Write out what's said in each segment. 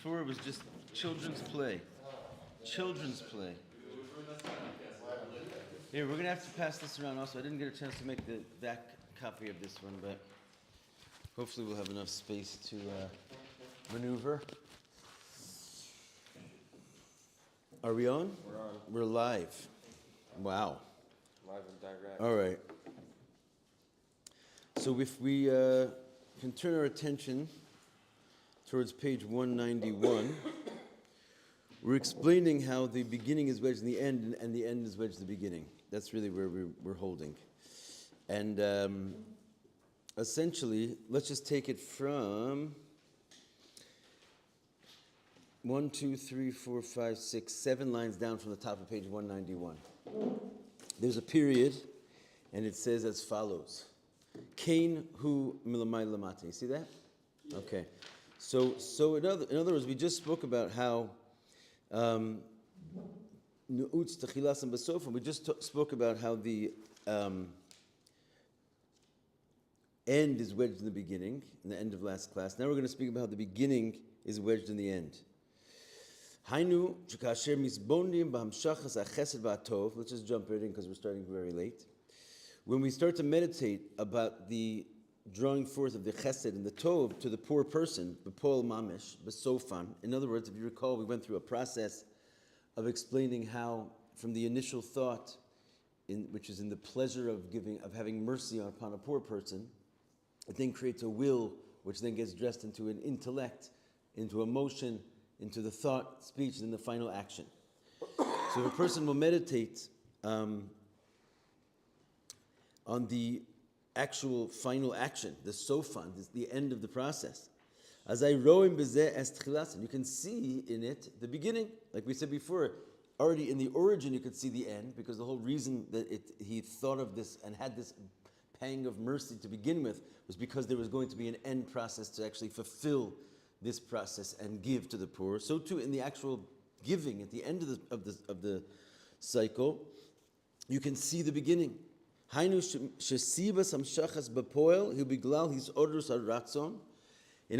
Before it was just children's play. Children's play. Here, we're going to have to pass this around also. I didn't get a chance to make the back copy of this one, but hopefully we'll have enough space to maneuver. Are we on? We're on. We're live. Wow. Live and direct. All right. So if we can turn our attention towards page 191, we're explaining how the beginning is wedged in the end and the end is wedged in the beginning. That's really where we're holding. And essentially, let's just take it from 1, 2, 3, 4, 5, 6, 7 lines down from the top of page 191. There's a period, and it says as follows. Kain hu milamai lamate. You see that? Yeah. Okay. So in other words, we just spoke about how nu'utz techilas and basofim. We just spoke about how the end is wedged in the beginning, in the end of last class. Now we're going to speak about how the beginning is wedged in the end. Hainu shekasher misbondim b'hamshachas hachesed v'atov. Let's just jump right in because we're starting very late. When we start to meditate about the drawing forth of the chesed and the tov to the poor person, b'pol mamish, b'sofan. In other words, if you recall, we went through a process of explaining how, from the initial thought, which is in the pleasure of giving, of having mercy upon a poor person, it then creates a will, which then gets dressed into an intellect, into emotion, into the thought, speech, and then the final action. So if a person will meditate on the actual final action, the sofan, the end of the process. As I roim bezeh es tchilasan, you can see in it the beginning. Like we said before, already in the origin you could see the end, because the whole reason that he thought of this and had this pang of mercy to begin with was because there was going to be an end process to actually fulfill this process and give to the poor. So too in the actual giving at the end of the cycle, you can see the beginning. In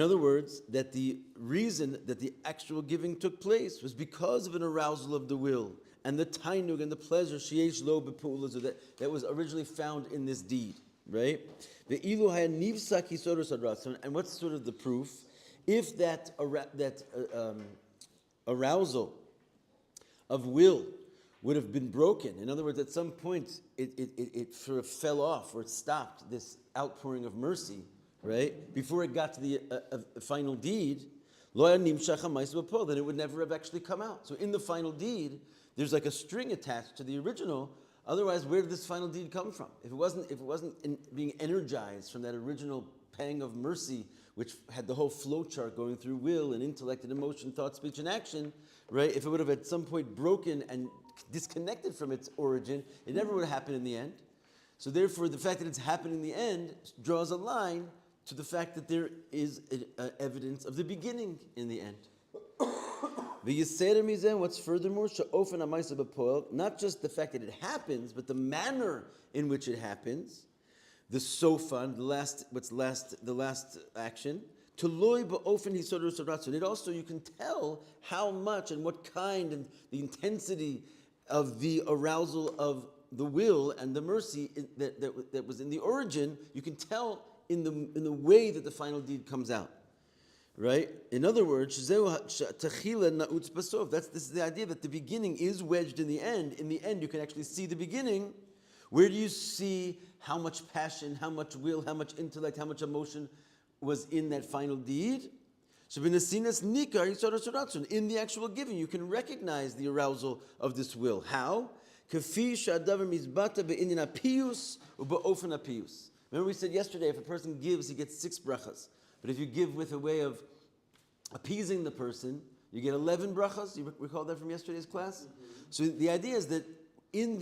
other words, that the reason that the actual giving took place was because of an arousal of the will and the tainug and the pleasure that was originally found in this deed, right? And what's sort of the proof? If that arousal of will would have been broken. In other words, at some point, it sort of fell off, or it stopped, this outpouring of mercy, right? Before it got to the final deed, then it would never have actually come out. So in the final deed, there's like a string attached to the original. Otherwise, where did this final deed come from? If it wasn't being energized from that original pang of mercy, which had the whole flow chart going through will and intellect and emotion, thought, speech, and action, right? If it would have at some point broken and disconnected from its origin, it never would have happened in the end. So therefore, the fact that it's happened in the end draws a line to the fact that there is evidence of the beginning in the end. What's furthermore, not just the fact that it happens, but the manner in which it happens, the sofan, the last action, to loy ba'ofen hisoder soratson. It also, you can tell how much and what kind and the intensity of the arousal of the will and the mercy that was in the origin. You can tell in the way that the final deed comes out, right? In other words, this is the idea that the beginning is wedged in the end. In the end, you can actually see the beginning. Where do you see how much passion, how much will, how much intellect, how much emotion was in that final deed? In the actual giving, you can recognize the arousal of this will. How? Remember we said yesterday, if a person gives, he gets 6 brachas. But if you give with a way of appeasing the person, you get 11 brachas. You recall that from yesterday's class? Mm-hmm. So the idea is that in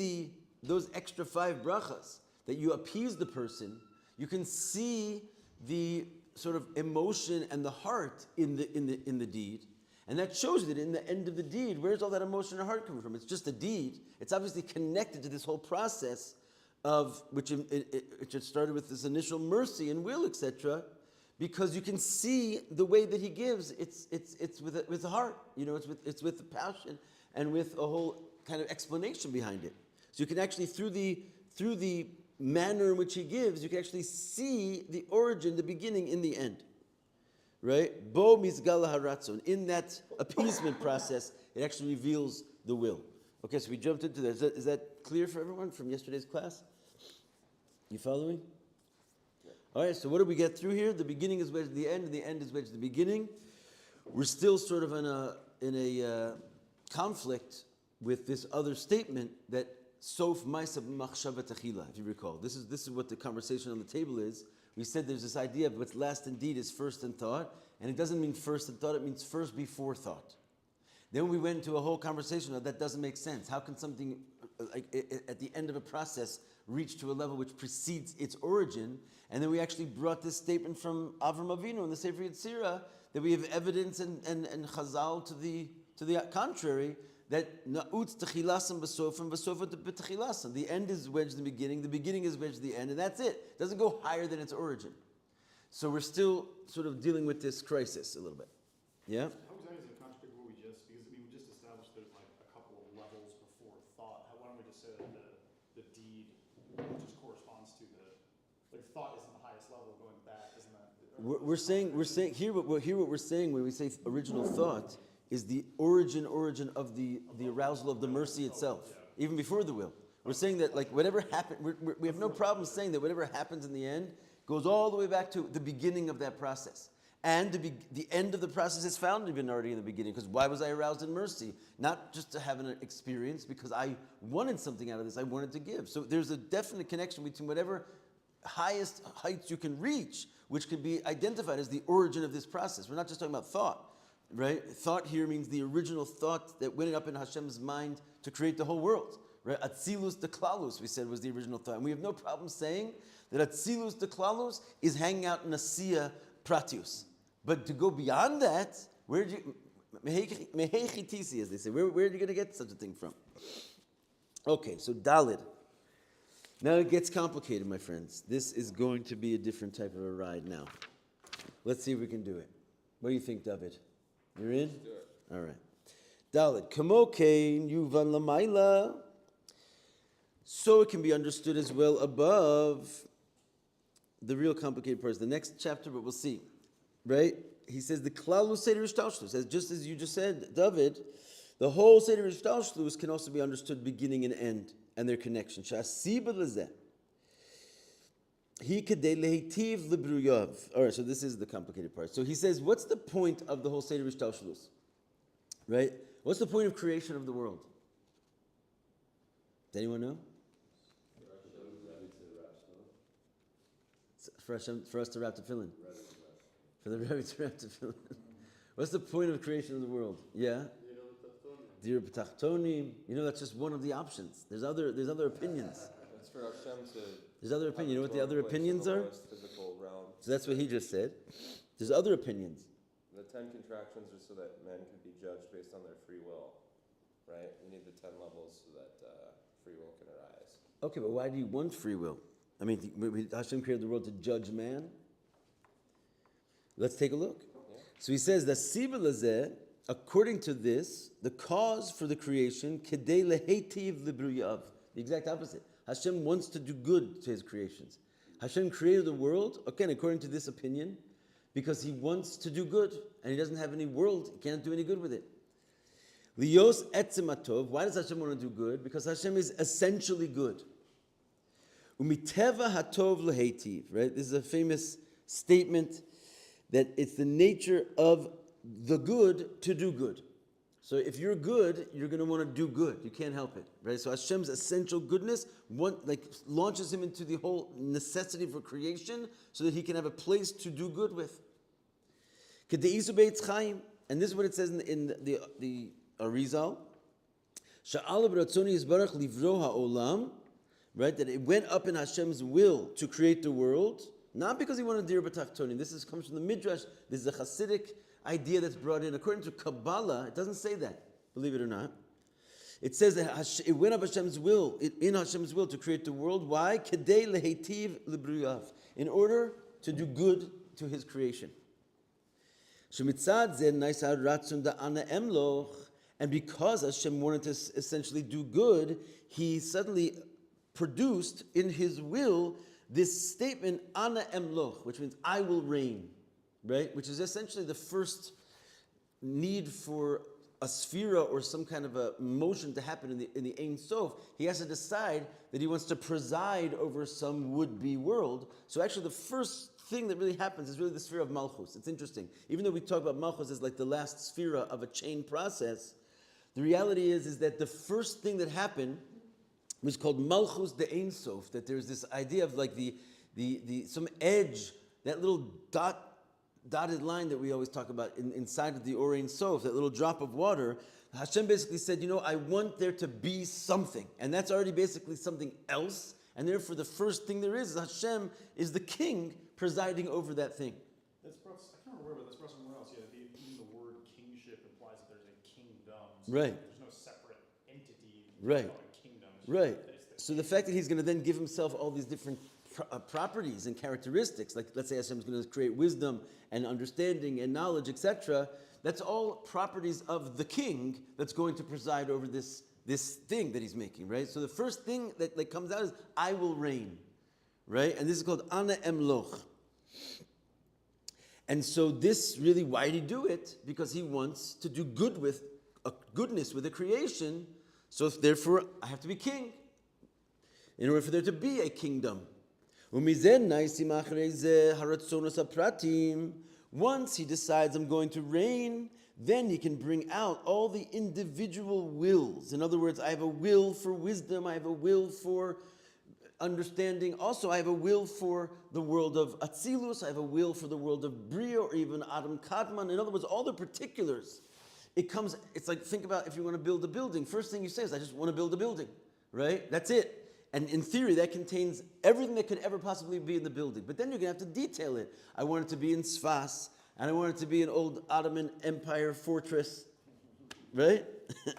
those extra 5 brachas, that you appease the person, you can see the sort of emotion and the heart in the deed, and that shows that in the end of the deed, where's all that emotion and heart coming from? It's just a deed. It's obviously connected to this whole process of which it started with this initial mercy and will, etc. because you can see the way that he gives. It's with the heart, it's with the passion and with a whole kind of explanation behind it. So you can actually through the manner in which he gives, you can actually see the origin, the beginning, in the end. Right? Bo mizgala haratzon. In that appeasement process, it actually reveals the will. Okay, so we jumped into that. Is that clear for everyone from yesterday's class? You following? Yeah. All right, so what do we get through here? The beginning is wedged to the end, and the end is wedged to the beginning. We're still sort of in a conflict with this other statement that sof ma'aseh b'machshava techila, if you recall. This is what the conversation on the table is. We said there's this idea of what's last indeed is first in thought, and it doesn't mean first in thought, it means first before thought. Then we went into a whole conversation of that doesn't make sense. How can something, at the end of a process, reach to a level which precedes its origin? And then we actually brought this statement from Avram Avinu in the Sefer Yetzirah that we have evidence and Chazal to the contrary, that na'utz techilasam b'sofim b'techilasam. The end is wedged in the beginning is wedged in the end, and that's it. It doesn't go higher than its origin. So we're still sort of dealing with this crisis a little bit. Yeah? How exactly does it contradict what we just, because we just established there's like a couple of levels before thought. Why don't we just say that the deed just corresponds to thought isn't the highest level, going back, isn't that? We're saying what we're saying when we say original thought is the origin of the arousal of the mercy itself, even before the will. We're saying that whatever happened, we have no problem saying that whatever happens in the end goes all the way back to the beginning of that process. And the end of the process is found to be already in the beginning, because why was I aroused in mercy? Not just to have an experience, because I wanted something out of this, I wanted to give. So there's a definite connection between whatever highest heights you can reach, which can be identified as the origin of this process. We're not just talking about thought. Right? Thought here means the original thought that went up in Hashem's mind to create the whole world. Right? Atzilus deklalus, we said, was the original thought. And we have no problem saying that Atzilus deklalus is hanging out in Asiya Pratius. But to go beyond that, where do you, mehechitisi, as they say, where are you going to get such a thing from? Okay, so Dalid. Now it gets complicated, my friends. This is going to be a different type of a ride now. Let's see if we can do it. What do you think, David? You're in? Do it. All right. Dalit. Kamokein yuvan lamaila. So it can be understood as well above. The real complicated part is the next chapter, but we'll see. Right? He says the klalus seder ishtalshlus, as just as you just said, David, the whole seder ishtalshlus can also be understood beginning and end and their connection. Shasiba lezeh. He kedei lehitiv lebruyav. All right, so this is the complicated part. So he says, what's the point of the whole Seder Ishtalshlus? Right? What's the point of creation of the world? Does anyone know? For us to wrap tefillin. For the Rebbe to wrap tefillin. What's the point of creation of the world? Yeah? Dir b'tachtonim. That's just one of the options. There's other opinions. It's for Hashem to. There's other opinions. You know what the other opinions are? Physical realm. So that's what he just said. There's other opinions. The 10 contractions are so that men can be judged based on their free will, right? We need the 10 levels so that free will can arise. Okay, but why do you want free will? I mean, Hashem created the world to judge man. Let's take a look. Yeah. So he says that Siba Lazeh, according to this, the cause for the creation, Kedei lehetiv libruyav, the exact opposite. Hashem wants to do good to his creations. Hashem created the world, again, according to this opinion, because he wants to do good, and he doesn't have any world, he can't do any good with it. Lios etzimatov, why does Hashem want to do good? Because Hashem is essentially good. Umiteva hatov lehetiv, right? This is a famous statement that it's the nature of the good to do good. So if you're good, you're going to want to do good. You can't help it, right? So Hashem's essential goodness launches him into the whole necessity for creation so that he can have a place to do good with. And this is what it says in the Arizal. Right? That it went up in Hashem's will to create the world, not because he wanted dir b'tachtonim. This comes from the Midrash. This is a Hasidic idea that's brought in. According to Kabbalah, it doesn't say that, believe it or not. It says that it went up Hashem's will, in Hashem's will to create the world. Why? Kedei lehetiv libruyav. In order to do good to his creation. Shemitzad zeh naisa ratzon da'ana emloch, and because Hashem wanted to essentially do good, he suddenly produced in his will this statement, Ana emloch, which means I will reign, right? Which is essentially the first need for a sphera or some kind of a motion to happen in the Ein Sof. He has to decide that he wants to preside over some would-be world. So actually the first thing that really happens is really the sphere of Malchus. It's interesting. Even though we talk about Malchus as like the last sphera of a chain process, the reality is that the first thing that happened was called Malchus de Ein Sof, that there's this idea of like the some edge, that little dotted line that we always talk about inside of the Or Ein Sof, that little drop of water. Hashem basically said, I want there to be something, and that's already basically something else, and therefore the first thing there is Hashem is the king presiding over that thing. That's I can't remember, but that's brought somewhere else. Yeah, even the word kingship implies that there's a kingdom. So right. There's no separate entity. Right. Kingdom. Right. So the fact that he's going to then give himself all these different properties and characteristics, like let's say Hashem is going to create wisdom and understanding and knowledge, etc. That's all properties of the king that's going to preside over this thing that he's making, right? So the first thing that comes out is I will reign, right? And this is called Ana Emloch. And so this really, why did he do it? Because he wants to do goodness with the creation. So therefore, I have to be king in order for there to be a kingdom. Once he decides I'm going to reign, then he can bring out all the individual wills. In other words, I have a will for wisdom, I have a will for understanding. Also, I have a will for the world of Atzilus, I have a will for the world of Bria, or even Adam Kadman. In other words, all the particulars. It's like, think about if you want to build a building. First thing you say is, I just want to build a building, right? That's it. And in theory, that contains everything that could ever possibly be in the building. But then you're going to have to detail it. I want it to be in Sfas, and I want it to be an old Ottoman Empire fortress, right?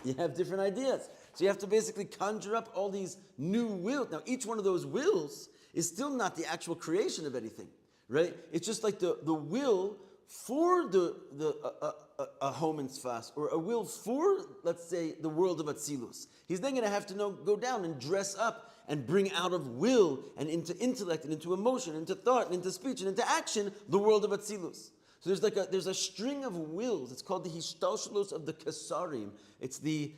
You have different ideas. So you have to basically conjure up all these new wills. Now, each one of those wills is still not the actual creation of anything, right? It's just like the will for a home in Sfas, or a will for, let's say, the world of Atzilus. He's then going to have to go down and dress up and bring out of will and into intellect and into emotion, into thought and into speech and into action the world of Atzilus. So there's a string of wills. It's called the Hishtalshalos of the Kesarim. It's the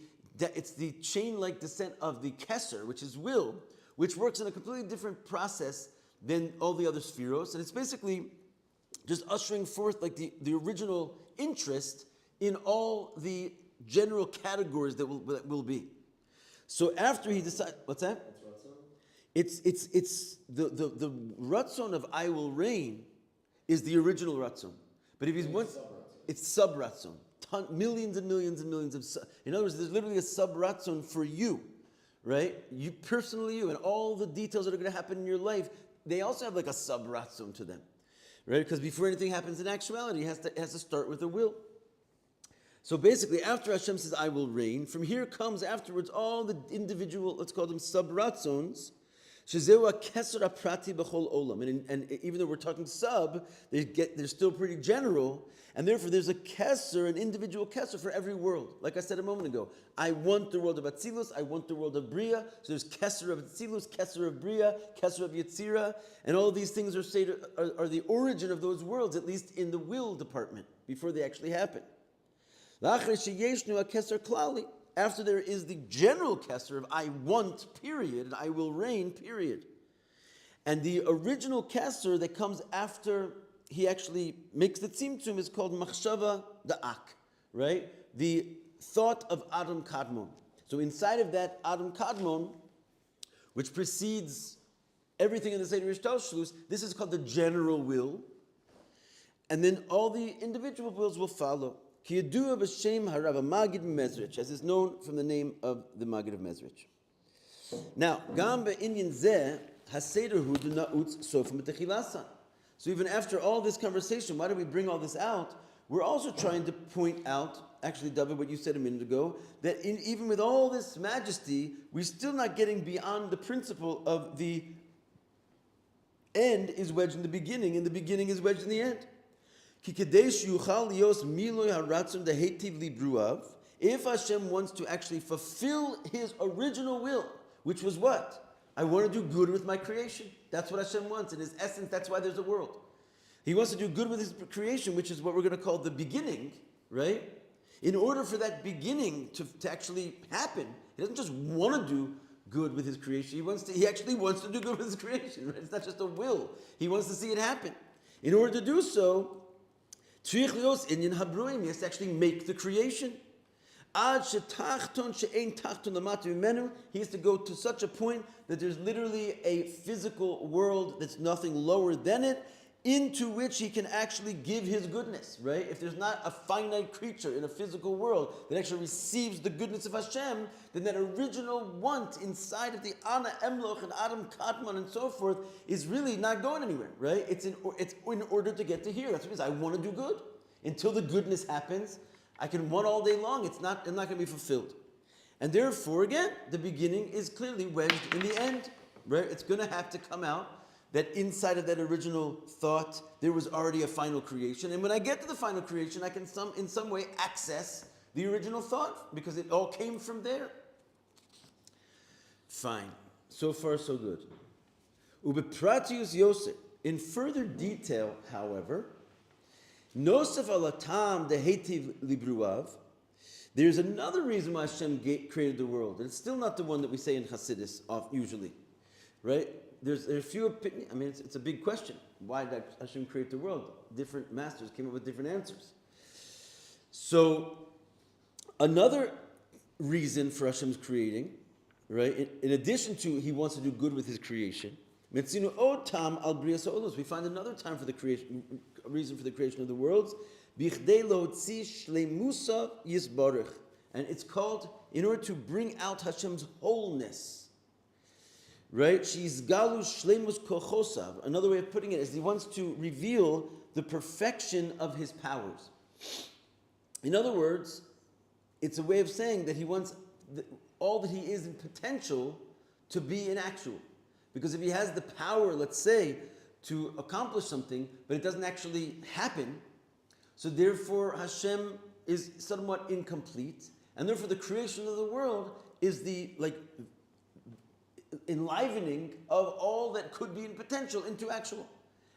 chain-like descent of the Keser, which is will, which works in a completely different process than all the other spheros. And it's basically just ushering forth like the original interest in all the general categories that will be. So after he decides, what's that? It's the ratzon of I will reign is the original ratzon. But if he's it's sub ratzon. Millions and millions and millions of in other words, there's literally a sub ratzon for you, right? You personally, and all the details that are going to happen in your life, they also have like a sub ratzon to them, right? Because before anything happens in actuality, it has to start with a will. So basically, after Hashem says, I will reign, from here comes afterwards all the individual, let's call them sub-ratzons, Shezeu keser aprati b'chol olam. And even though we're talking sub, they're still pretty general, and therefore there's a keser, an individual keser for every world. Like I said a moment ago, I want the world of Atzilus, I want the world of Bria, so there's keser of Atzilus, keser of Bria, keser of Yetzira, and all of these things are the origin of those worlds, at least in the will department, before they actually happen. After there is the general keser of I want, period, and I will reign, period. And the original keser that comes after he actually makes the tzimtzum is called machshava da'ak, right? The thought of Adam Kadmon. So inside of that Adam Kadmon, which precedes everything in the Seder Yishtalshlus, this is called the general will. And then all the individual wills will follow. Ki yedua b'shem harav Magid Mezrich, as is known from the name of the Magid of Mezrich. Now, gam be'inyan zeh haseder hu na'utz sof mitechilasa. So even after all this conversation, why do we bring all this out? We're also trying to point out, actually, David, what you said a minute ago, that even with all this majesty, we're still not getting beyond the principle of the end is wedged in the beginning, and the beginning is wedged in the end. If Hashem wants to actually fulfill His original will, which was what? I want to do good with my creation. That's what Hashem wants. In His essence, that's why there's a world. He wants to do good with His creation, which is what we're going to call the beginning, right? In order for that beginning to actually happen, He doesn't just want to do good with His creation. He actually wants to do good with His creation, right? It's not just a will. He wants to see it happen. In order to do so, he has to actually make the creation. He has to go to such a point that there's literally a physical world that's nothing lower than it, into which he can actually give his goodness, right? If there's not a finite creature in a physical world that actually receives the goodness of Hashem, then that original want inside of the Ana Emloch and Adam Kadmon and so forth is really not going anywhere, right? It's in order to get to here. That's what it means. I want to do good. Until the goodness happens, I can want all day long. It's not going to be fulfilled. And therefore, again, the beginning is clearly wedged in the end, right? It's going to have to come out that inside of that original thought, there was already a final creation. And when I get to the final creation, I can in some way access the original thought, because it all came from there. Fine. So far, so good. Ubepratius Yosef. In further detail, however, Nosef alatam dehetiv libruav. There's another reason why Hashem created the world. And it's still not the one that we say in Chassidus usually. Right? There's a few opinions. I mean, it's a big question. Why did Hashem create the world? Different masters came up with different answers. So, another reason for Hashem's creating, right? In addition to He wants to do good with His creation, Metzinu otam al brias ha'olos. We find another time for the creation, a reason for the creation of the worlds. Bichdei lotzi shleimusa yisbarach, and it's called in order to bring out Hashem's wholeness. Right? She's galu shleimus kochosav. Another way of putting it is He wants to reveal the perfection of His powers. In other words, it's a way of saying that He wants all that He is in potential to be in actual. Because if He has the power, let's say, to accomplish something, but it doesn't actually happen, so therefore Hashem is somewhat incomplete, and therefore the creation of the world is the enlivening of all that could be in potential into actual.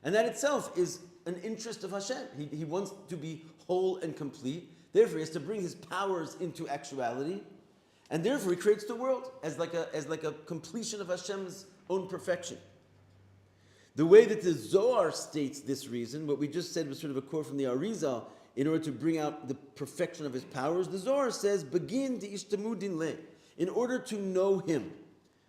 And that itself is an interest of Hashem. He wants to be whole and complete. Therefore, He has to bring His powers into actuality. And therefore, He creates the world as like a completion of Hashem's own perfection. The way that the Zohar states this reason, what we just said was sort of a quote from the Arizal, in order to bring out the perfection of His powers, the Zohar says, "Begin to ishtamudin le," in order to know Him.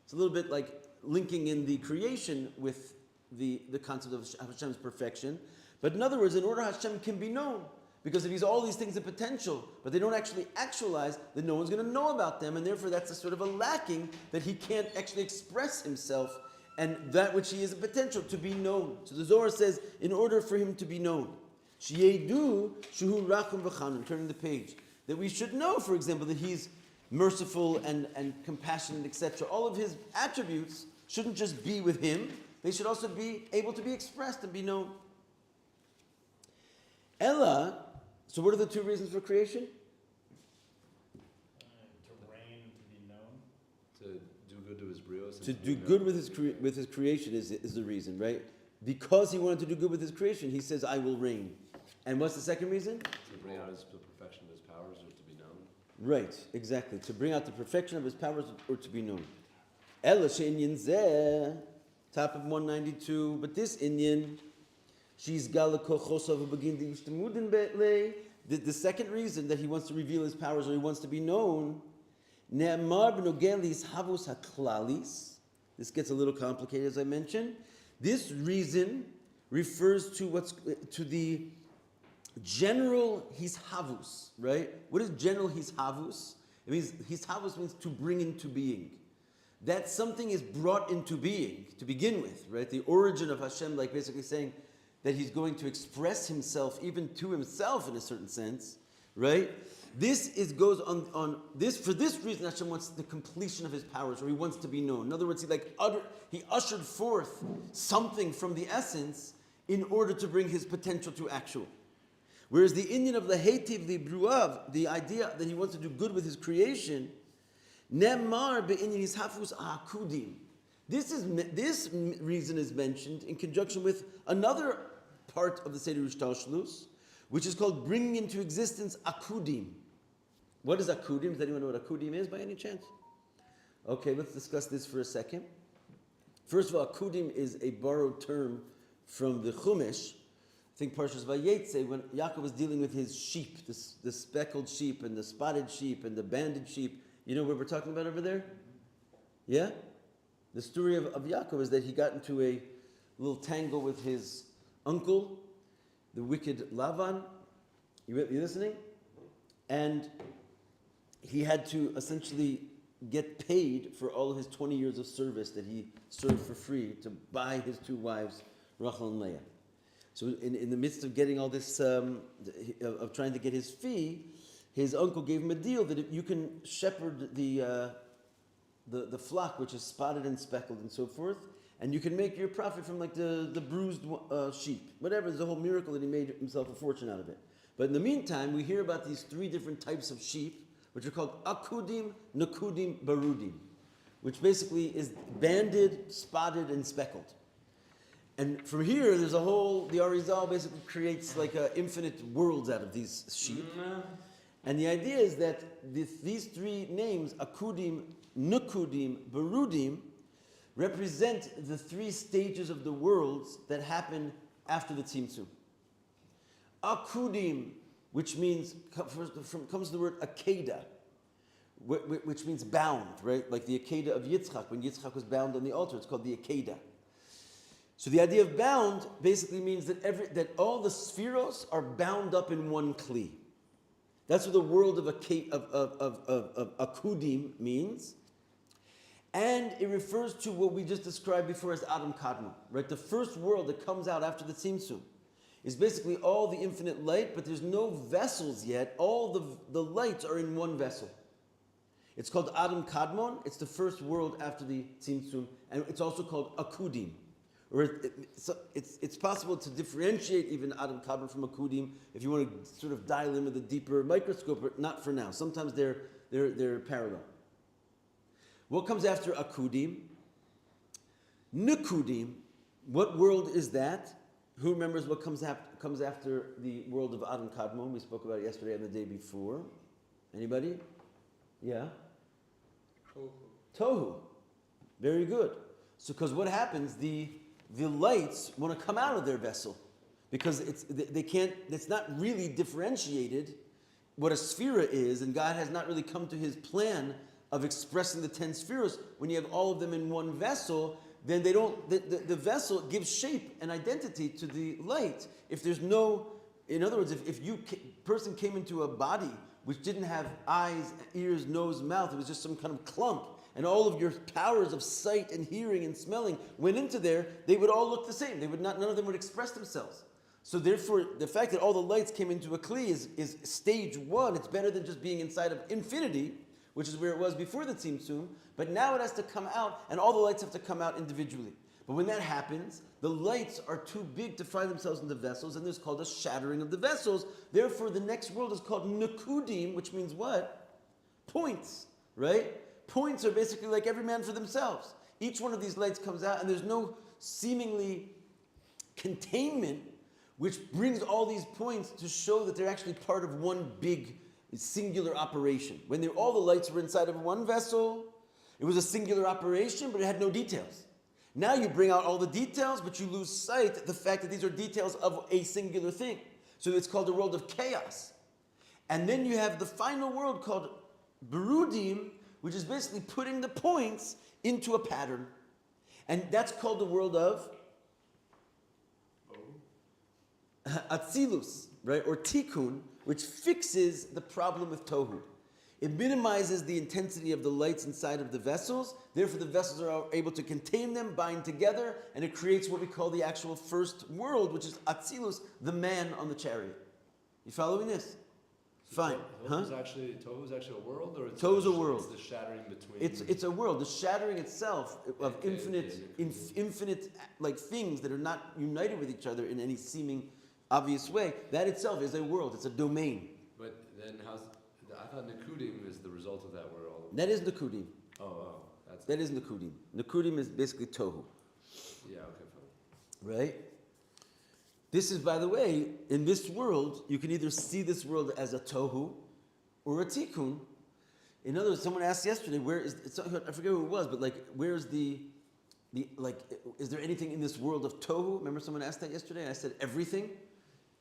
It's a little bit like linking in the creation with the concept of Hashem's perfection. But in other words, in order Hashem can be known, because if He's all these things in potential, but they don't actually actualize, then no one's going to know about them, and therefore that's a sort of a lacking that He can't actually express Himself and that which He is in potential to be known. So the Zohar says, in order for Him to be known, Sheyedu shuhu rachum v'chanun, turning the page, that we should know, for example, that He's merciful and compassionate, etc. All of His attributes shouldn't just be with Him, they should also be able to be expressed and be known. Ella, so what are the two reasons for creation? To reign, to be known. To do good to His brios. To do good with His creation is the reason, right? Because He wanted to do good with His creation, He says, I will reign. And what's the second reason? To bring out the perfection of His powers, or to be known. Right, exactly. To bring out the perfection of His powers or to be known. Ela she'inyan zeh, top of 192. But this Inyan, she's gala kochosav begin the ishtamudin betle. The second reason that He wants to reveal His powers or He wants to be known, ne'amar b'nogelis havus haklalis. This gets a little complicated, as I mentioned. This reason refers to the general hishavus, right? What is general hishavus? It means hishavus means to bring into being. That something is brought into being to begin with, right? The origin of Hashem, like basically saying that He's going to express Himself even to Himself in a certain sense, right? This goes on this for this reason. Hashem wants the completion of his powers, or he wants to be known. In other words, he ushered forth something from the essence in order to bring his potential to actual. Whereas the Indian of the Hetiv, the Bruav, the idea that he wants to do good with his creation, Nemar be'inyan hishafus akudim. This reason is mentioned in conjunction with another part of the Seder Ishtalshlus, which is called bringing into existence akudim. What is akudim? Does anyone know what akudim is by any chance? Okay, let's discuss this for a second. First of all, akudim is a borrowed term from the Chumash. I think Parshas Vayetze, when Yaakov was dealing with his sheep, the speckled sheep and the spotted sheep and the banded sheep. You know what we're talking about over there? Yeah? The story of Yaakov is that he got into a little tangle with his uncle, the wicked Lavan. You listening? And he had to essentially get paid for all of his 20 years of service that he served for free to buy his two wives, Rachel and Leah. So in the midst of getting all this, of trying to get his fee, his uncle gave him a deal that if you can shepherd the flock, which is spotted and speckled and so forth, and you can make your profit from like the bruised sheep. Whatever, there's a whole miracle that he made himself a fortune out of it. But in the meantime, we hear about these three different types of sheep, which are called akudim, nakudim, barudim, which basically is banded, spotted, and speckled. And from here, there's the Arizal basically creates like infinite worlds out of these sheep. And the idea is that these three names, akudim, nukudim, barudim, represent the three stages of the worlds that happen after the Tzimtzum. Akudim, which means, comes the word akeda, which means bound, right? Like the akeda of Yitzchak, when Yitzchak was bound on the altar, it's called the akeda. So the idea of bound basically means that all the spheros are bound up in one kli. That's what the world of akudim means. And it refers to what we just described before as Adam Kadmon, right? The first world that comes out after the Tzimtzum is basically all the infinite light, but there's no vessels yet. All the lights are in one vessel. It's called Adam Kadmon. It's the first world after the Tzimtzum, and it's also called akudim. Or it's possible to differentiate even Adam Kadmon from akudim if you want to sort of dial in with a deeper microscope, but not for now. Sometimes they're parallel. What comes after akudim? Nukudim. What world is that? Who remembers what comes after the world of Adam Kadmon? We spoke about it yesterday and the day before. Anybody? Yeah? Tohu. Very good. So, because what happens? The lights want to come out of their vessel because they can't. It's not really differentiated what a sphera is, and God has not really come to His plan of expressing the 10 spheres. When you have all of them in one vessel, then they don't. The vessel gives shape and identity to the light. If there's no, in other words, if person came into a body which didn't have eyes, ears, nose, mouth, it was just some kind of clump, and all of your powers of sight and hearing and smelling went into there, they would all look the same. None of them would express themselves. So therefore, the fact that all the lights came into a kli is stage one. It's better than just being inside of infinity, which is where it was before the Tzimtzum, but now it has to come out, and all the lights have to come out individually. But when that happens, the lights are too big to find themselves in the vessels, and there's called a shattering of the vessels. Therefore, the next world is called Nukudim, which means what? Points, right? Points are basically like every man for themselves. Each one of these lights comes out, and there's no seemingly containment, which brings all these points to show that they're actually part of one big singular operation. When all the lights were inside of one vessel, it was a singular operation, but it had no details. Now you bring out all the details, but you lose sight of the fact that these are details of a singular thing. So it's called the world of chaos. And then you have the final world called Berudim, which is basically putting the points into a pattern. And that's called the world of Atzilus, right? Or Tikkun, which fixes the problem with Tohu. It minimizes the intensity of the lights inside of the vessels. Therefore, the vessels are able to contain them, bind together, and it creates what we call the actual first world, which is Atzilus, the man on the chariot. You following this? Fine. Tohu is actually a world, or it's Tohu's a world. It's the shattering between. It's a world. The shattering itself of Okay, infinite like things that are not united with each other in any seeming obvious way. That itself is a world. It's a domain. But then I thought Nikudim is the result of that world. That is Nikudim. Oh, That is Nikudim. Nikudim is basically Tohu. Yeah. Okay. Fine. Right? This is, by the way, in this world, you can either see this world as a tohu or a tikkun. In other words, someone asked yesterday, I forget who it was, but like, where's the is there anything in this world of tohu? Remember someone asked that yesterday? And I said everything.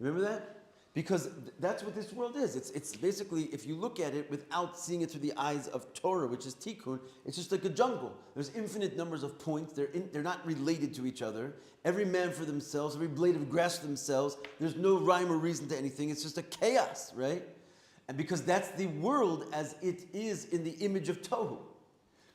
Remember that? Because that's what this world is. It's basically, if you look at it without seeing it through the eyes of Torah, which is tikkun, it's just like a jungle. There's infinite numbers of points. They're not related to each other. Every man for themselves, every blade of grass for themselves. There's no rhyme or reason to anything. It's just a chaos, right? And because that's the world as it is in the image of Tohu.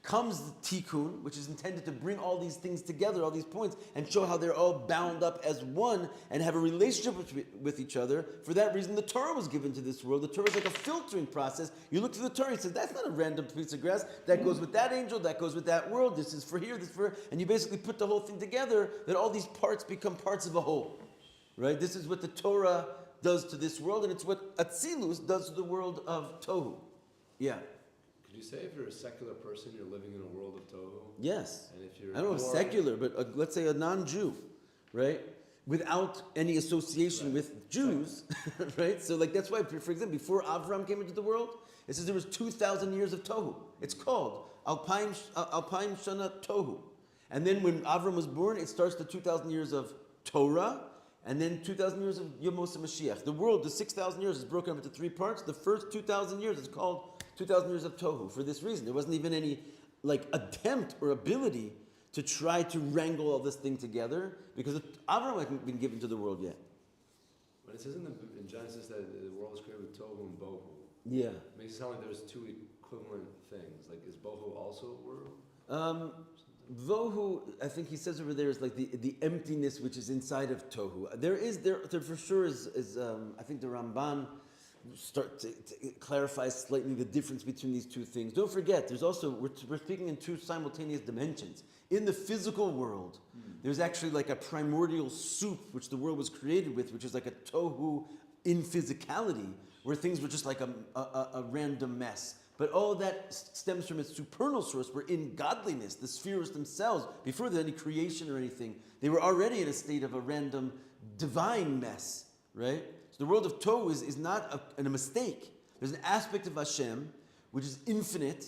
Comes the tikkun, which is intended to bring all these things together, all these points, and show how they're all bound up as one and have a relationship with each other. For that reason, the Torah was given to this world. The Torah is like a filtering process. You look through the Torah, and it says, that's not a random piece of grass. That goes with that angel, that goes with that world. This is for here, this is for here. And you basically put the whole thing together, that all these parts become parts of a whole. Right? This is what the Torah does to this world, and it's what Atzilus does to the world of Tohu. Yeah. Could you say if you're a secular person, you're living in a world of Tohu? Yes. And if you're I don't know if secular, but let's say a non-Jew, right? Without any association with Jews, right? So like that's why, for example, before Avram came into the world, it says there was 2,000 years of Tohu. It's called Alpaim Shana Tohu. And then when Avram was born, it starts the 2,000 years of Torah, and then 2,000 years of Yemos Mashiach. The world, the 6,000 years is broken up into three parts. The first 2,000 years is called 2,000 years of Tohu. For this reason, there wasn't even any like attempt or ability to try to wrangle all this thing together because Avram hadn't been given to the world yet. But it says in Genesis that the world was created with Tohu and Bohu. Yeah. It makes it sound like there's two equivalent things. Like, is Bohu also a world? Vohu, I think he says over there, is like the emptiness which is inside of Tohu. There for sure is I think the Ramban start to clarify slightly the difference between these two things. Don't forget, there's also, we're speaking in two simultaneous dimensions. In the physical world, there's actually like a primordial soup which the world was created with, which is like a tohu in physicality, where things were just like a random mess. But all that stems from its supernal source, where in godliness, the spheres themselves, before there's any creation or anything, they were already in a state of a random divine mess, right? So the world of Tohu is not a mistake. There's an aspect of Hashem which is infinite,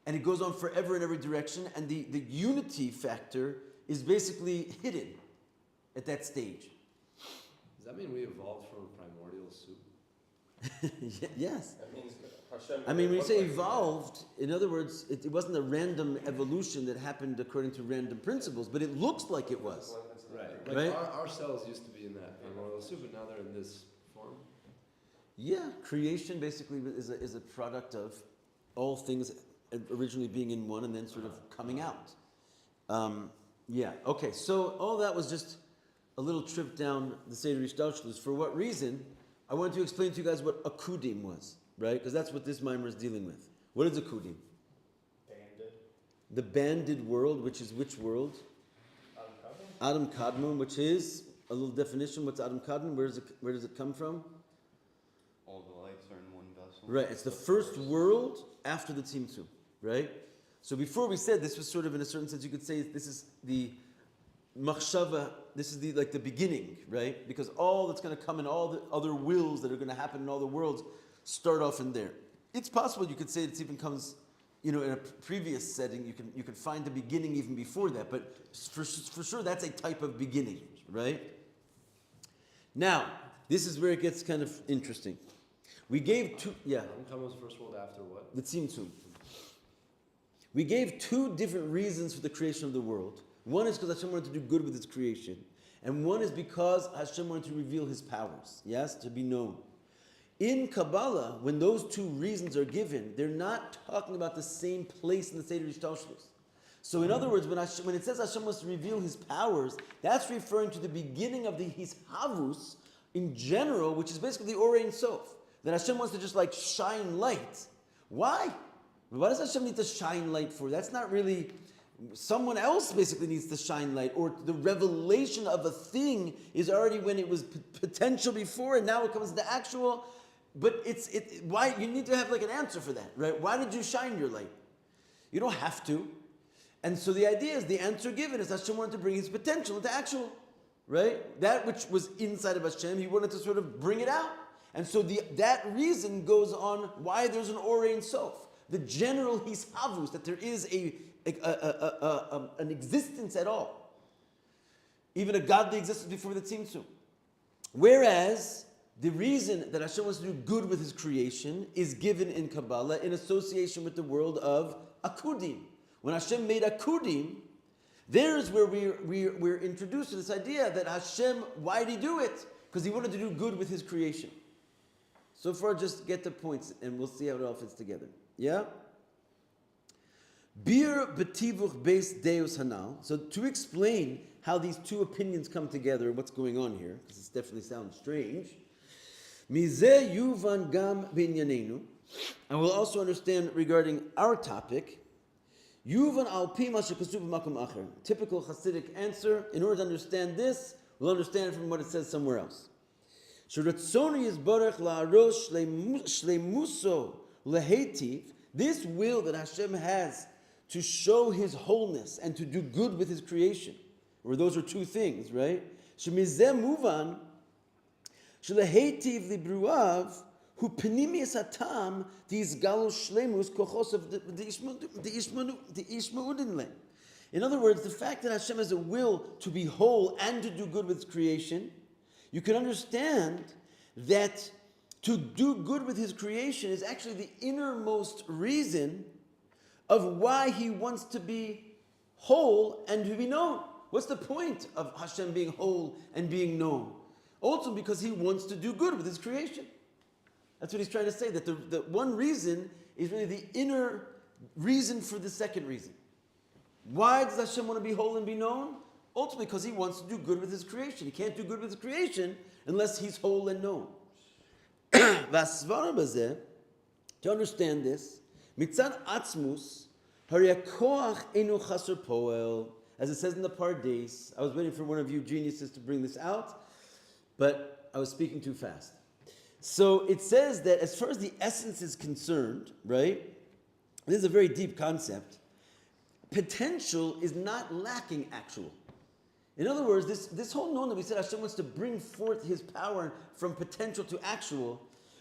and it goes on forever in every direction, and the unity factor is basically hidden at that stage. Does that mean we evolved from a primordial soup? Yes. That means Hashem. I mean, when you say evolved, in other words, it wasn't a random evolution that happened according to random principles, but it looks like it was. Right. Like Right? our cells used to be in that primordial soup, but now they're in this form. Yeah, creation basically is a product of all things originally being in one and then sort of coming out. Yeah, okay, so all that was just a little trip down the Seder Ishtalshlus. For what reason? I wanted to explain to you guys what akudim was, right? Because that's what this mimer is dealing with. What is akudim? Banded. The banded world, which is which world? Adam Kadmon, which is a little definition. What's Adam Kadmon? Where does it come from? All the lights are in one vessel. Right, it's the first world after the Tzimtzum, right? So before we said this was sort of, in a certain sense, you could say this is the machshava, this is the beginning, right? Because all that's going to come in all the other wills that are going to happen in all the worlds start off in there. It's possible you could say it even comes, in a previous setting, you can find the beginning even before that, but for sure that's a type of beginning, right? Now, this is where it gets kind of interesting. We gave two, yeah. Adam was the first world after what? The Tzimtzum. We gave two different reasons for the creation of the world. One is because Hashem wanted to do good with His creation, and one is because Hashem wanted to reveal His powers, yes, to be known. In Kabbalah, when those two reasons are given, they're not talking about the same place in the Seder Ishtalshlus. So in other words, when it says Hashem wants to reveal His powers, that's referring to the beginning of the His Havus in general, which is basically the Orei Ein Sof. that Hashem wants to just like shine light. Why? Why does Hashem need to shine light for? That's not really, someone else basically needs to shine light, or the revelation of a thing is already when it was potential before and now it comes to actual. But why you need to have like an answer for that, right? Why did you shine your light? You don't have to. And so the idea is, the answer given is Hashem wanted to bring his potential into actual, right? That which was inside of Hashem, he wanted to sort of bring it out. And so that reason goes on why there's an Orei Ein Sof. The general hishavus, that there is an existence at all. Even a godly existence before the tzimtzum. Whereas the reason that Hashem wants to do good with his creation is given in Kabbalah in association with the world of akudim. When Hashem made akudim, there's where we're introduced to this idea that Hashem, why did he do it? Because he wanted to do good with his creation. So far, just get the points, and we'll see how it all fits together. Yeah? Bir betivuch beis deus hanal. So to explain how these two opinions come together, what's going on here, because it definitely sounds strange. Mizeh yuvan gam binyanenu. And we'll also understand regarding our topic, yuvan al pi ma shekasuv b'makom acher. Typical Hasidic answer. In order to understand this, we'll understand it from what it says somewhere else. Sheratzoni yisborech la'arosh shleimuso lehetiv. This will that Hashem has to show his wholeness and to do good with his creation, or those are two things, right? Shemizeh muvan shlehetiv libruav hu penimius hatam diizgalu shleimus kochos of the ishmaudin le. In other words, the fact that Hashem has a will to be whole and to do good with his creation, you can understand that to do good with his creation is actually the innermost reason of why he wants to be whole and to be known. What's the point of Hashem being whole and being known? Also because he wants to do good with his creation. That's what he's trying to say, that the one reason is really the inner reason for the second reason. Why does Hashem want to be whole and be known? Ultimately because he wants to do good with his creation. He can't do good with his creation unless he's whole and known. To understand this, mitzad atzmus hariakoach enu chaser poel, as it says in the Pardes. I was waiting for one of you geniuses to bring this out, but I was speaking too fast. So it says that as far as the essence is concerned, right, this is a very deep concept. Potential is not lacking actual. In other words, this whole notion that we said Hashem wants to bring forth his power from potential to actual,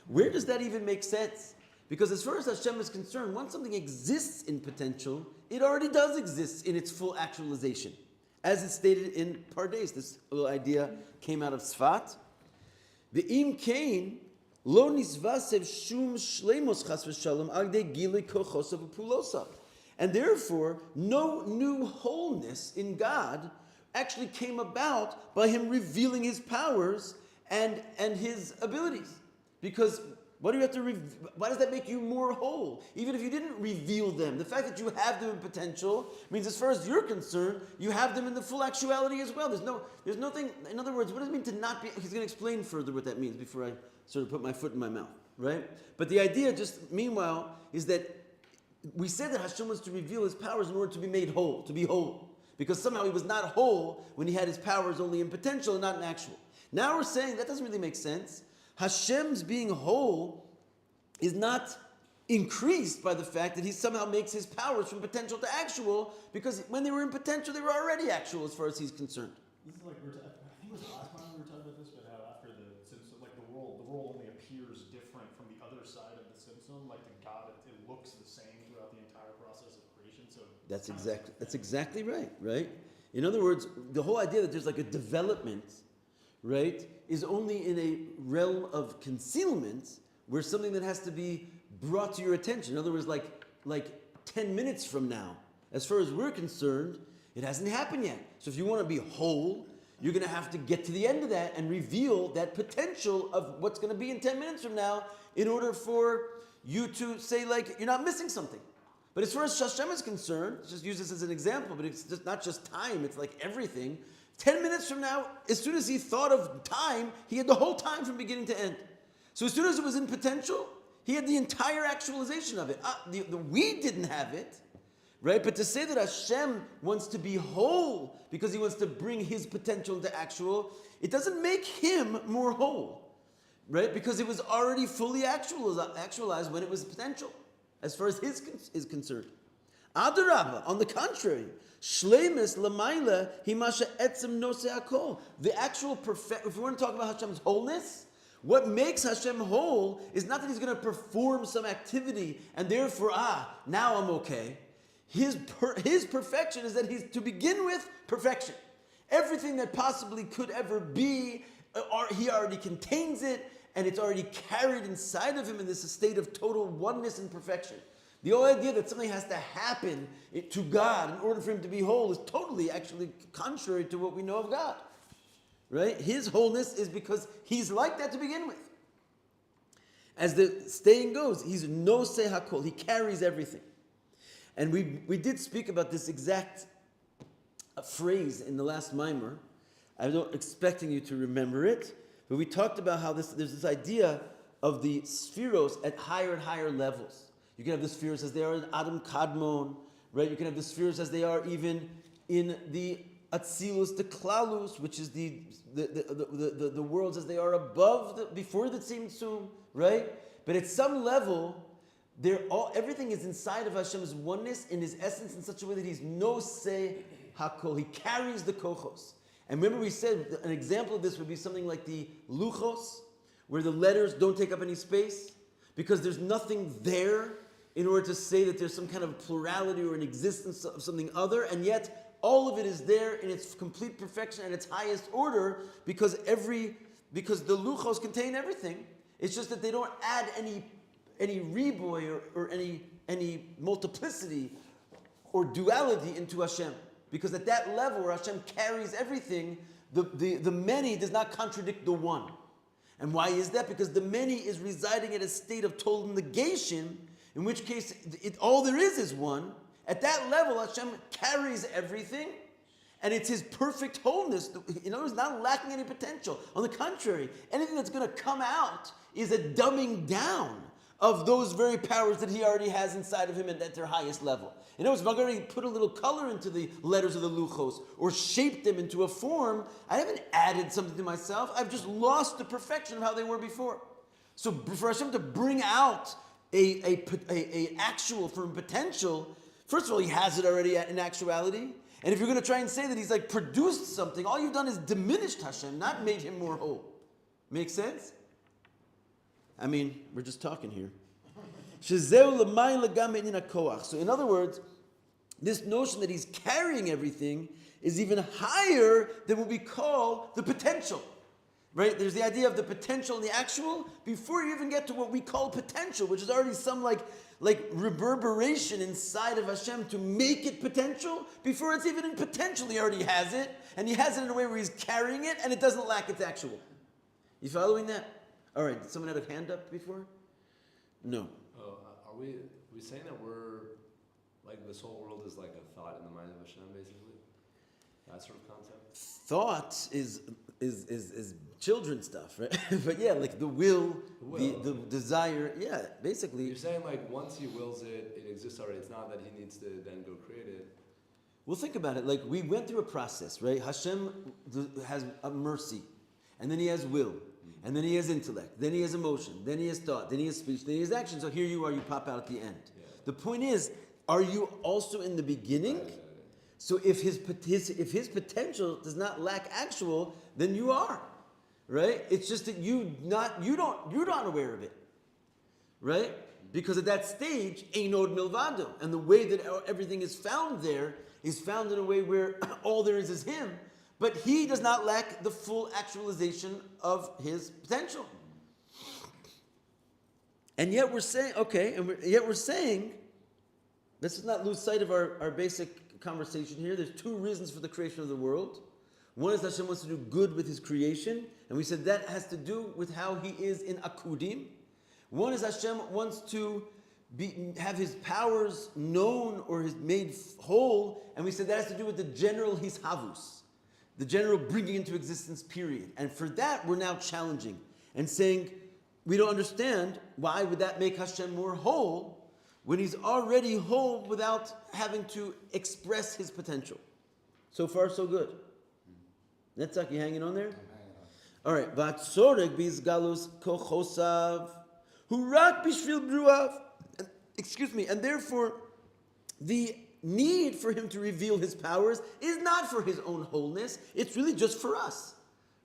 where does that even make sense? Because as far as Hashem is concerned, once something exists in potential, it already does exist in its full actualization. As it's stated in Pardes, this little idea came out of Sfat. Ve'im kain lo nisvasev shum shleimos chas v'shalom agdei gilui kochosav u'pulosav. And therefore, no new wholeness in God actually came about by him revealing his powers and his abilities. Because why does that make you more whole? Even if you didn't reveal them, the fact that you have them in potential means, as far as you're concerned, you have them in the full actuality as well. There's nothing. In other words, what does it mean to not be? He's going to explain further what that means before I sort of put my foot in my mouth, right? But the idea, just meanwhile, is that we said that Hashem wants to reveal his powers in order to be made whole, to be whole. Because somehow he was not whole when he had his powers only in potential and not in actual. Now we're saying that doesn't really make sense. Hashem's being whole is not increased by the fact that he somehow makes his powers from potential to actual, because when they were in potential, they were already actual as far as he's concerned. This is like, I think it was the last time we were talking about this, but how after the world only appears different from the other side of the Simpson, like to God, it looks the same throughout the entire process of creation. So that's exactly right, right? In other words, the whole idea that there's like a development, right, is only in a realm of concealment, where something that has to be brought to your attention. In other words, like 10 minutes from now, as far as we're concerned, it hasn't happened yet. So if you want to be whole, you're going to have to get to the end of that and reveal that potential of what's going to be in 10 minutes from now in order for you to say, like, you're not missing something. But as far as Hashem is concerned, just use this as an example, but it's just not just time, it's like everything. 10 minutes from now, as soon as he thought of time, he had the whole time from beginning to end. So as soon as it was in potential, he had the entire actualization of it. We didn't have it, right? But to say that Hashem wants to be whole because he wants to bring his potential into actual, it doesn't make him more whole, right? Because it was already fully actualized when it was potential, as far as his is concerned. Adarabba, on the contrary, shleimus lamaila himasha etzem nosei hakol. The actual perfect. If we want to talk about Hashem's wholeness, what makes Hashem whole is not that he's going to perform some activity and therefore, now I'm okay. His perfection is that he's, to begin with, perfection. Everything that possibly could ever be, he already contains it, and it's already carried inside of him in this state of total oneness and perfection. The whole idea that something has to happen to God in order for him to be whole is totally actually contrary to what we know of God. Right? His wholeness is because he's like that to begin with. As the saying goes, he's nosei hakol. He carries everything. And we did speak about this exact phrase in the last mimer. I'm not expecting you to remember it, but we talked about how there's this idea of the spheros at higher and higher levels. You can have the spheres as they are in Adam Kadmon, right? You can have the spheres as they are even in the Atzilus, the Klalus, which is the worlds as they are above, before the Tzimtzum, right? But at some level, everything is inside of Hashem's oneness in his essence in such a way that he's nosei hakol. He carries the kochos. And remember we said an example of this would be something like the luchos, where the letters don't take up any space, because there's nothing there in order to say that there's some kind of plurality or an existence of something other, and yet all of it is there in its complete perfection and its highest order, because the luchos contain everything. It's just that they don't add any riboy or any multiplicity or duality into Hashem. Because at that level where Hashem carries everything, the many does not contradict the one. And why is that? Because the many is residing in a state of total negation, in which case all there is one. At that level, Hashem carries everything, and it's his perfect wholeness. In other words, not lacking any potential. On the contrary, anything that's going to come out is a dumbing down of those very powers that he already has inside of him and at their highest level. In other words, if I'm going to put a little color into the letters of the luchos or shape them into a form, I haven't added something to myself. I've just lost the perfection of how they were before. So for Hashem to bring out a actual from potential, first of all, he has it already in actuality. And if you're going to try and say that he's like produced something, all you've done is diminished Hashem, not made him more whole. Make sense? I mean, we're just talking here. So in other words, this notion that he's carrying everything is even higher than what we call the potential. Right? There's the idea of the potential and the actual before you even get to what we call potential, which is already some like reverberation inside of Hashem to make it potential. Before it's even in potential, he already has it. And he has it in a way where he's carrying it and it doesn't lack its actual. You following that? All right, did someone had a hand up before? No. Oh, are we saying that we're, like this whole world is like a thought in the mind of Hashem, basically? That sort of concept? Thought is children stuff, right? But yeah, like the will, the desire, yeah, basically. You're saying like once he wills it, it exists already. It's not that he needs to then go create it. Well, think about it. Like we went through a process, right? Hashem has a mercy, and then he has will. And then he has intellect, then he has emotion, then he has thought, then he has speech, then he has action. So here you are, you pop out at the end. Yeah. The point is, are you also in the beginning? So if his potential does not lack actual, then you are, right? It's just that you're not aware of it, right? Because at that stage, einod milvado, and the way that everything is found there is found in a way where all there is him. But he does not lack the full actualization of his potential. And yet we're saying, let's not lose sight of our basic conversation here. There's two reasons for the creation of the world. One is Hashem wants to do good with his creation, and we said that has to do with how he is in Akudim. One is Hashem wants to have his powers known or made whole, and we said that has to do with the general hishavus. The general bringing into existence, period. And for that, we're now challenging and saying, we don't understand why would that make Hashem more whole when he's already whole without having to express his potential. So far, so good. Netzach, you hanging on there? I'm hanging on. All right. V'atzorek bizgalus kochosav hurak bishvil bruav. Excuse me. And therefore, the need for him to reveal his powers is not for his own wholeness. It's really just for us,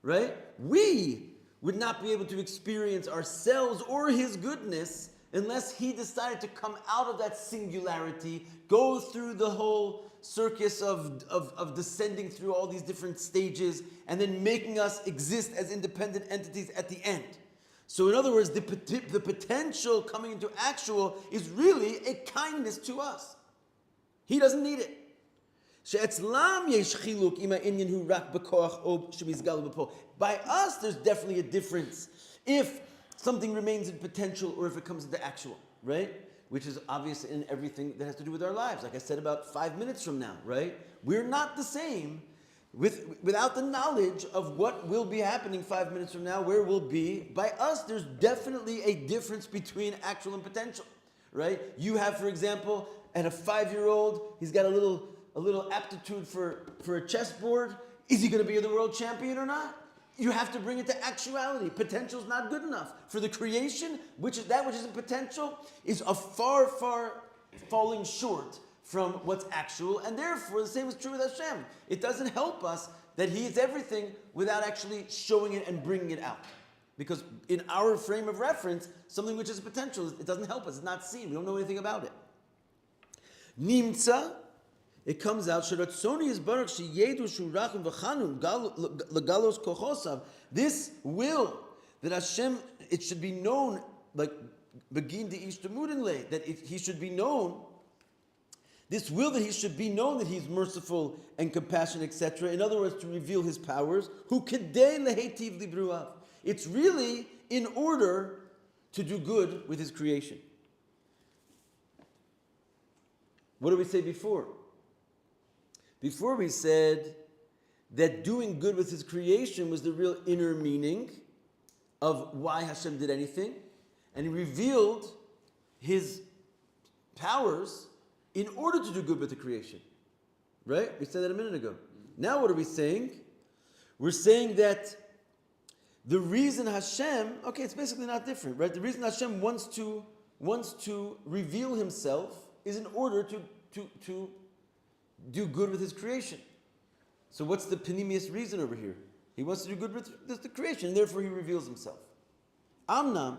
right? We would not be able to experience ourselves or his goodness unless he decided to come out of that singularity, go through the whole circus of descending through all these different stages, and then making us exist as independent entities at the end. So in other words, the potential coming into actual is really a kindness to us. He doesn't need it. By us, there's definitely a difference if something remains in potential or if it comes into actual, right? Which is obvious in everything that has to do with our lives. Like I said about 5 minutes from now, right? We're not the same without the knowledge of what will be happening 5 minutes from now, where we'll be. By us, there's definitely a difference between actual and potential, right? You have, for example, at a 5-year-old, he's got a little aptitude for a chessboard. Is he going to be the world champion or not? You have to bring it to actuality. Potential is not good enough. For the creation, which is that which is in potential, is a far, far falling short from what's actual. And therefore, the same is true with Hashem. It doesn't help us that he is everything without actually showing it and bringing it out. Because in our frame of reference, something which is potential, it doesn't help us. It's not seen. We don't know anything about it. Nimtza, it comes out, this will, that Hashem, it should be known, like, that he should be known, this will that he should be known that he's merciful and compassionate, etc. In other words, to reveal his powers, it's really in order to do good with his creation. What did we say before? Before we said that doing good with his creation was the real inner meaning of why Hashem did anything. And he revealed his powers in order to do good with the creation. Right? We said that a minute ago. Now what are we saying? We're saying that the reason Hashem, okay, it's basically not different, right? The reason Hashem wants to reveal himself is in order to do good with his creation. So what's the penimius reason over here? He wants to do good with the creation, and therefore he reveals himself. Amnam,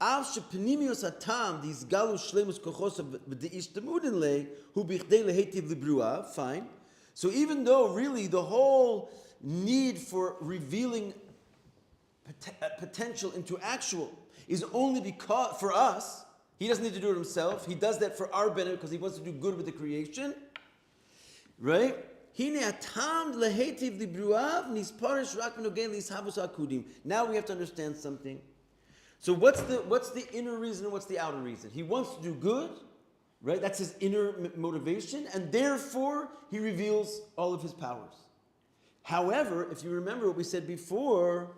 av shepenimius hatam disgalu shlemus kochosav v'deish temudin le hu bichdei lehetiv libruah. Fine. So even though really the whole need for revealing potential into actual is only because for us, he doesn't need to do it himself. He does that for our benefit because he wants to do good with the creation. Right? Now we have to understand something. So what's the inner reason and what's the outer reason? He wants to do good, right? That's his inner motivation, and therefore he reveals all of his powers. However, if you remember what we said before,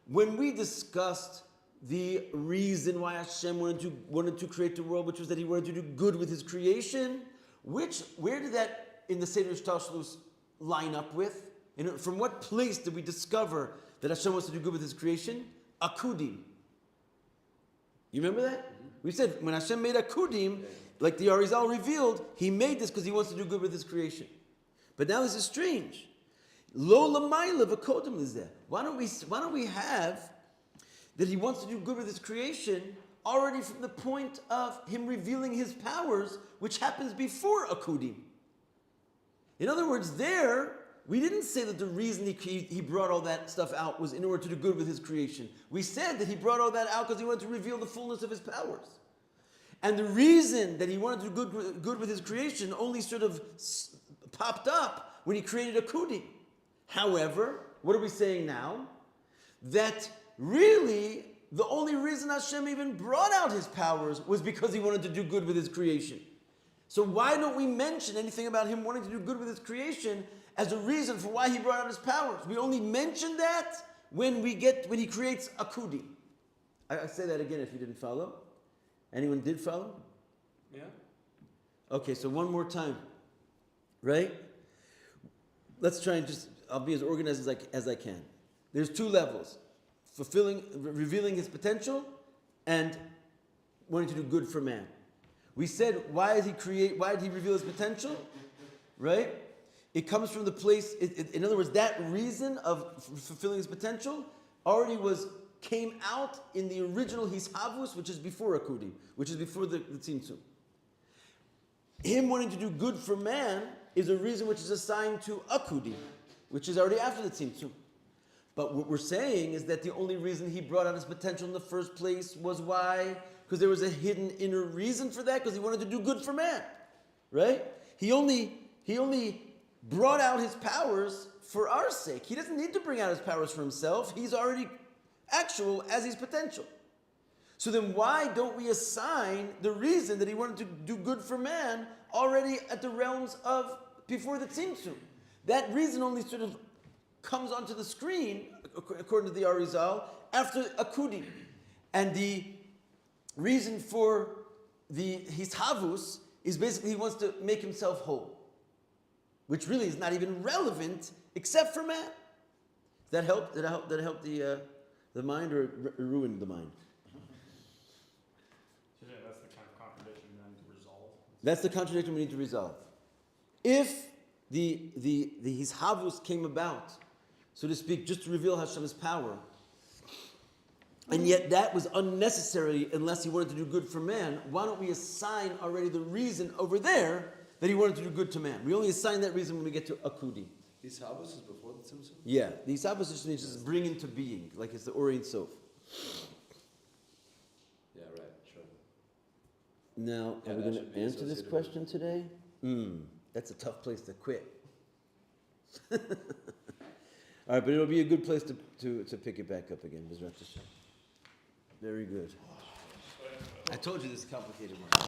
when we discussed the reason why Hashem wanted to create the world, which was that he wanted to do good with his creation, where did that in the Seder Shtalshlus line up with? From what place did we discover that Hashem wants to do good with his creation? Akudim. You remember that? Mm-hmm. We said when Hashem made Akudim, like the Arizal revealed, he made this because he wants to do good with his creation. But now this is strange. Lo lamayla v'kodem lizeh. Why don't we have that he wants to do good with his creation already from the point of him revealing his powers, which happens before Akudim? In other words, there, we didn't say that the reason he brought all that stuff out was in order to do good with his creation. We said that he brought all that out because he wanted to reveal the fullness of his powers. And the reason that he wanted to do good with his creation only sort of popped up when he created Akudim. However, what are we saying now? That really, the only reason Hashem even brought out his powers was because he wanted to do good with his creation. So why don't we mention anything about him wanting to do good with his creation as a reason for why he brought out his powers? We only mention that when he creates Akudim. I say that again if you didn't follow. Anyone did follow? Yeah. Okay, so one more time. Right? Let's try and I'll be as organized as I can. There's two levels. Revealing his potential and wanting to do good for man. We said, why did he reveal his potential? Right? It comes from the place, in other words, that reason of fulfilling his potential already came out in the original Hishavus, which is before Akudi, which is before the Tzimtzum. Him wanting to do good for man is a reason which is assigned to Akudi, which is already after the Tzimtzum. But what we're saying is that the only reason he brought out his potential in the first place was why? Because there was a hidden inner reason for that, because he wanted to do good for man. Right? He only brought out his powers for our sake. He doesn't need to bring out his powers for himself. He's already actual as his potential. So then why don't we assign the reason that he wanted to do good for man already at the realms of before the Tzimtzum? That reason only sort of comes onto the screen, according to the Arizal, after Akudi. And the reason for the Hishavus is basically he wants to make himself whole, which really is not even relevant except for man. Does that help? Did it help the mind, or it ruined the mind? So yeah, that's the kind of contradiction we need to resolve. That's the contradiction we need to resolve. If the Hishavus came about, so to speak, just to reveal Hashem's power, and yet that was unnecessary unless he wanted to do good for man, why don't we assign already the reason over there that he wanted to do good to man? We only assign that reason when we get to Akudi. Hishavus is before the Tzimtzum? Yeah, the Hishavus just means just bring into being, like it's the Ori and Sof. Yeah, right, sure. Now, Yeah, are we that going should to be answer this associated question today? That's a tough place to quit. All right, but it'll be a good place to pick it back up again. Very good. I told you this is a complicated one.